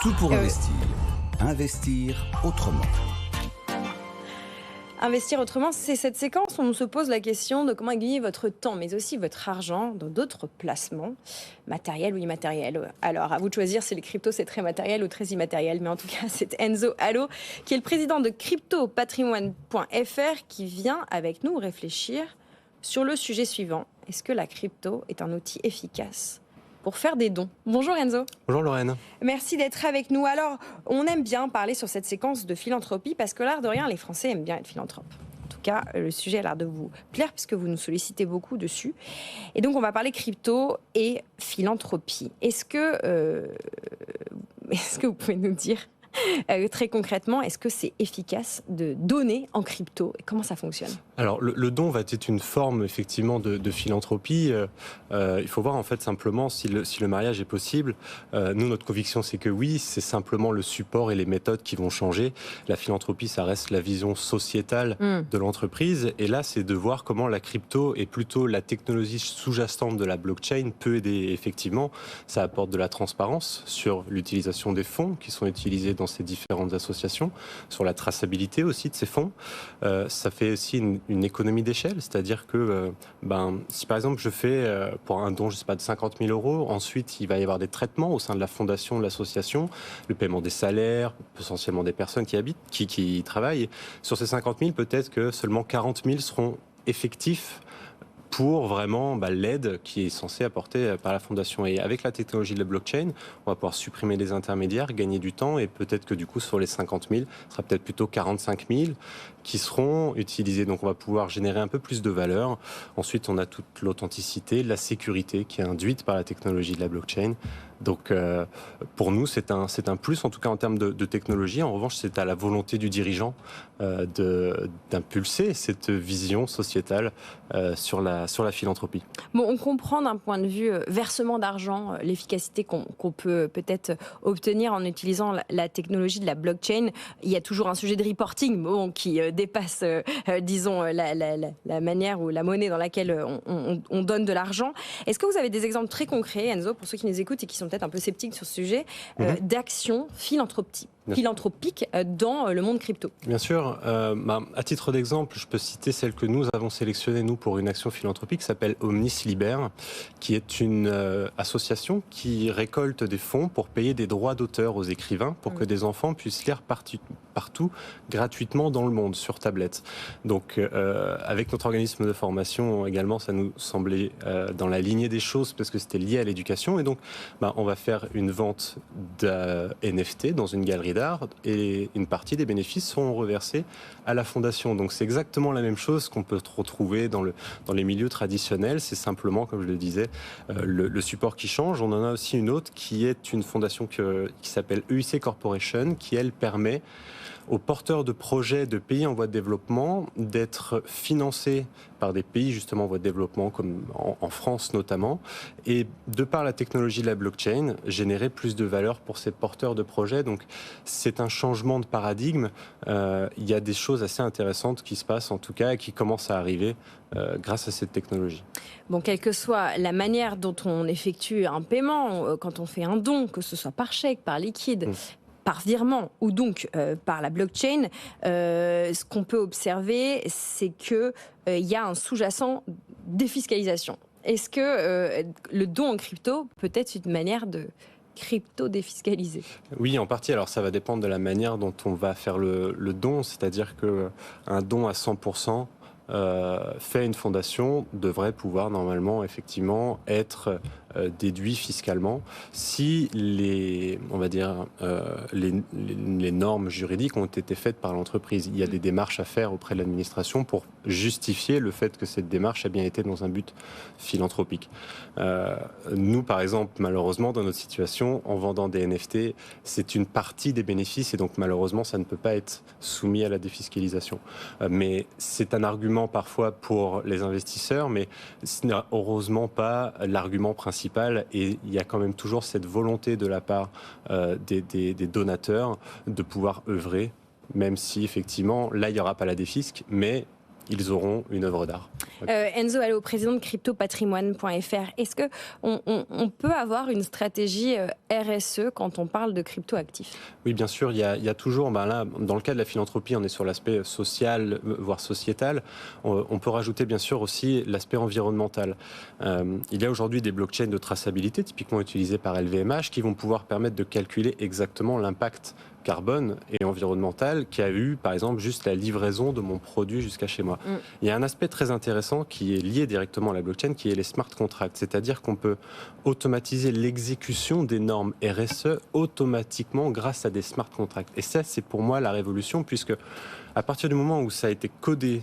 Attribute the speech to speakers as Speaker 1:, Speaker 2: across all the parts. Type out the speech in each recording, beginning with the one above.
Speaker 1: Tout pour investir. Investir autrement.
Speaker 2: Investir autrement, c'est cette séquence où on se pose la question de comment gagner votre temps, mais aussi votre argent dans d'autres placements, matériels ou immatériels. Alors, à vous de choisir si les cryptos, c'est très matériel ou très immatériel. Mais en tout cas, c'est Enzo Allo, qui est le président de cryptopatrimoine.fr, qui vient avec nous réfléchir sur le sujet suivant. Est-ce que la crypto est un outil efficace pour faire des dons? Bonjour Enzo.
Speaker 3: Bonjour Lorraine.
Speaker 2: Merci d'être avec nous. Alors, on aime bien parler sur cette séquence de philanthropie parce que l'air de rien, les Français aiment bien être philanthropes. En tout cas, le sujet a l'air de vous plaire puisque vous nous sollicitez beaucoup dessus. Et donc, on va parler crypto et philanthropie. Est-ce que vous pouvez nous dire très concrètement, est-ce que c'est efficace de donner en crypto et comment ça fonctionne?
Speaker 3: Alors le don va être une forme effectivement de philanthropie. Il faut voir en fait simplement si le mariage est possible. Nous, notre conviction, c'est que oui, c'est simplement le support et les méthodes qui vont changer. La philanthropie, ça reste la vision sociétale de l'entreprise. Et là, c'est de voir comment la crypto et plutôt la technologie sous-jacente de la blockchain peut aider. Effectivement, ça apporte de la transparence sur l'utilisation des fonds qui sont utilisés dans ces différentes associations, sur la traçabilité aussi de ces fonds. Ça fait aussi une économie d'échelle, c'est-à-dire que si par exemple je fais pour un don, je sais pas, de 50 000 €, ensuite il va y avoir des traitements au sein de la fondation, de l'association, le paiement des salaires, potentiellement des personnes qui habitent, qui y travaillent. Sur ces 50 000, peut-être que seulement 40 000 seront effectifs pour vraiment l'aide qui est censée apporter par la fondation. Et avec la technologie de la blockchain, on va pouvoir supprimer les intermédiaires, gagner du temps, et peut-être que du coup sur les 50 000, ce sera peut-être plutôt 45 000 qui seront utilisés. Donc on va pouvoir générer un peu plus de valeur. Ensuite, on a toute l'authenticité, la sécurité qui est induite par la technologie de la blockchain. Donc pour nous, c'est un plus, en tout cas en termes de technologie. En revanche, c'est à la volonté du dirigeant d'impulser cette vision sociétale sur la philanthropie.
Speaker 2: Bon, on comprend d'un point de vue versement d'argent l'efficacité qu'on peut peut-être obtenir en utilisant la technologie de la blockchain. Il y a toujours un sujet de reporting qui dépasse, disons, la manière ou la monnaie dans laquelle on donne de l'argent. Est-ce que vous avez des exemples très concrets, Enzo, pour ceux qui nous écoutent et qui sont peut-être un peu sceptiques sur ce sujet, d'actions philanthropiques dans le monde crypto?
Speaker 3: Bien sûr. À titre d'exemple, je peux citer celle que nous avons sélectionnée, nous, pour une action philanthropique qui s'appelle Omnis Liber, qui est une association qui récolte des fonds pour payer des droits d'auteur aux écrivains pour que des enfants puissent lire partout gratuitement dans le monde, sur tablette. Donc, avec notre organisme de formation également, ça nous semblait dans la lignée des choses parce que c'était lié à l'éducation. Et donc, on va faire une vente de NFT dans une galerie d'art et une partie des bénéfices seront reversés à la fondation. Donc c'est exactement la même chose qu'on peut retrouver dans les milieux traditionnels. C'est simplement, comme je le disais, le support qui change. On en a aussi une autre qui est une fondation qui s'appelle EIC Corporation, qui elle permet aux porteurs de projets de pays en voie de développement d'être financés par des pays justement en voie de développement, comme en France notamment, et de par la technologie de la blockchain, générer plus de valeur pour ces porteurs de projets. Donc c'est un changement de paradigme. Il y a des choses assez intéressantes qui se passent en tout cas et qui commencent à arriver grâce à cette technologie.
Speaker 2: Bon, quelle que soit la manière dont on effectue un paiement, quand on fait un don, que ce soit par chèque, par liquide, par virement ou donc par la blockchain, ce qu'on peut observer, c'est qu'il y a un sous-jacent défiscalisation. Est-ce que le don en crypto peut être une manière de crypto-défiscaliser?
Speaker 3: Oui, en partie. Alors ça va dépendre de la manière dont on va faire le don, c'est-à-dire qu'un don à 100% fait une fondation devrait pouvoir normalement effectivement être déduit fiscalement si les normes juridiques ont été faites par l'entreprise. Il y a des démarches à faire auprès de l'administration pour justifier le fait que cette démarche a bien été dans un but philanthropique. Nous, par exemple, malheureusement, dans notre situation, en vendant des NFT, c'est une partie des bénéfices et donc malheureusement, ça ne peut pas être soumis à la défiscalisation. Mais c'est un argument parfois pour les investisseurs, mais ce n'est heureusement pas l'argument principal. Et il y a quand même toujours cette volonté de la part des donateurs de pouvoir œuvrer, même si effectivement, là, il n'y aura pas la défisque, mais ils auront une œuvre d'art.
Speaker 2: Enzo Allo, président de cryptopatrimoine.fr, est-ce qu'on peut avoir une stratégie RSE quand on parle de cryptoactifs?
Speaker 3: Oui, bien sûr, il y a toujours, là, dans le cas de la philanthropie, on est sur l'aspect social, voire sociétal. On peut rajouter bien sûr aussi l'aspect environnemental. Il y a aujourd'hui des blockchains de traçabilité, typiquement utilisées par LVMH, qui vont pouvoir permettre de calculer exactement l'impact carbone et environnemental qui a eu, par exemple, juste la livraison de mon produit jusqu'à chez moi. Il y a un aspect très intéressant qui est lié directement à la blockchain, qui est les smart contracts, c'est-à-dire qu'on peut automatiser l'exécution des normes RSE automatiquement grâce à des smart contracts. Et ça, c'est pour moi la révolution, puisque à partir du moment où ça a été codé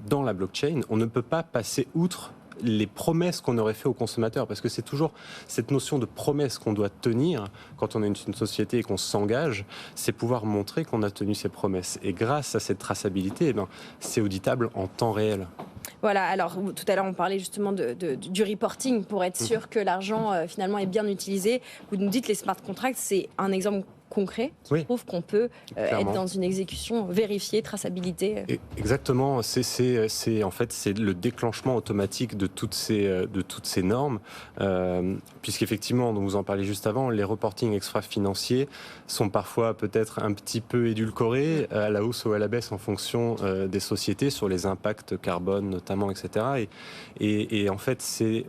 Speaker 3: dans la blockchain, on ne peut pas passer outre les promesses qu'on aurait fait aux consommateurs, parce que c'est toujours cette notion de promesse qu'on doit tenir quand on est une société et qu'on s'engage, c'est pouvoir montrer qu'on a tenu ses promesses. Et grâce à cette traçabilité, c'est auditable en temps réel.
Speaker 2: Voilà, alors tout à l'heure on parlait justement du reporting pour être sûr que l'argent finalement est bien utilisé. Vous nous dites les smart contracts, c'est un exemple concret qui prouve qu'on peut être dans une exécution vérifiée, traçabilité.
Speaker 3: Exactement, c'est en fait c'est le déclenchement automatique de toutes ces normes, puisqu'effectivement, dont vous en parliez juste avant, les reportings extra-financiers sont parfois peut-être un petit peu édulcorés à la hausse ou à la baisse en fonction des sociétés sur les impacts carbone notamment, etc. Et en fait, c'est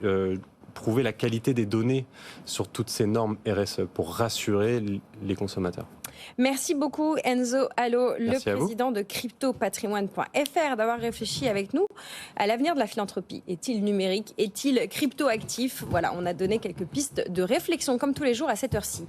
Speaker 3: prouver la qualité des données sur toutes ces normes RSE pour rassurer les consommateurs.
Speaker 2: Merci beaucoup Enzo Allo, le président
Speaker 3: vous.
Speaker 2: de cryptopatrimoine.fr, d'avoir réfléchi avec nous à l'avenir de la philanthropie. Est-il numérique? Est-il cryptoactif? Voilà, on a donné quelques pistes de réflexion comme tous les jours à cette heure-ci.